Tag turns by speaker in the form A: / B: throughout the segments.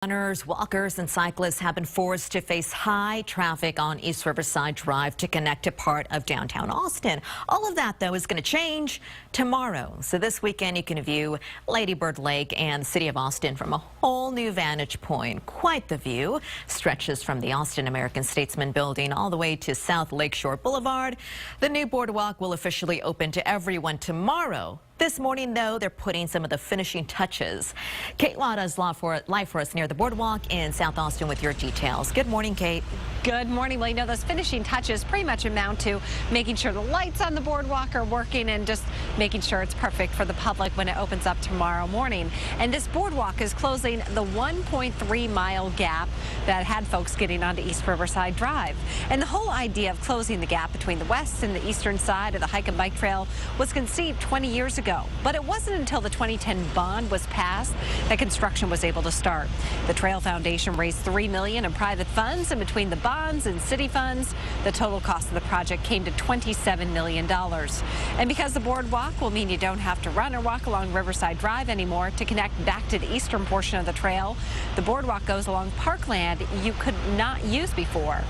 A: Runners, walkers, and cyclists have been forced to face high traffic on East Riverside Drive to connect to part of downtown Austin. All of that, though, is going to change tomorrow. So this weekend, you can view Lady Bird Lake and the city of Austin from a whole new vantage point. Quite the view. Stretches from the Austin American Statesman building all the way to South Lakeshore Boulevard. The new boardwalk will officially open to everyone tomorrow. This morning, though, they're putting some of the finishing touches. Kate Wada's live for us near the boardwalk in South Austin with your details. Good morning, Kate.
B: Good morning. Well, you know, those finishing touches pretty much amount to making sure the lights on the boardwalk are working and just making sure it's perfect for the public when it opens up tomorrow morning. And this boardwalk is closing the 1.3-mile gap that had folks getting onto East Riverside Drive. And the whole idea of closing the gap between the west and the eastern side of the hike and bike trail was conceived 20 years ago. But it wasn't until the 2010 bond was passed that construction was able to start. The Trail Foundation raised $3 million in private funds, and between the bonds and city funds, the total cost of the project came to $27 million. And because the boardwalk will mean you don't have to run or walk along Riverside Drive anymore to connect back to the eastern portion of the trail, the boardwalk goes along parkland you could not use before.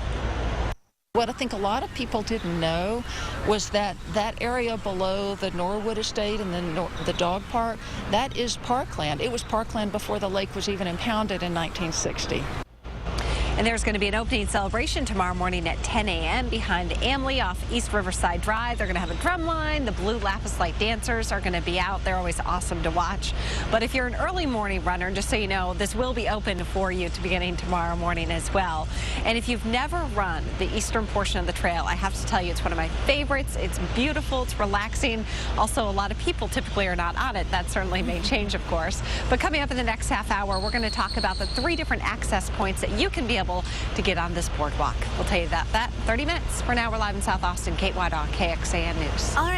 C: What I think a lot of people didn't know was that that area below the Norwood Estate and the dog park, that is parkland. It was parkland before the lake was even impounded in 1960.
B: And there's going to be an opening celebration tomorrow morning at 10 a.m. behind Amley off East Riverside Drive. They're going to have a drum line. The blue lapis light dancers are going to be out. They're always awesome to watch. But if you're an early morning runner, just so you know, this will be open for you to beginning tomorrow morning as well. And if you've never run the eastern portion of the trail, I have to tell you, it's one of my favorites. It's beautiful. It's relaxing. Also, a lot of people typically are not on it. That certainly may change, of course. But coming up in the next half hour, we're going to talk about the 3 different access points that you can be able to get on this boardwalk. We'll tell you that 30 minutes. For now, we're live in South Austin. Kate White on KXAN News.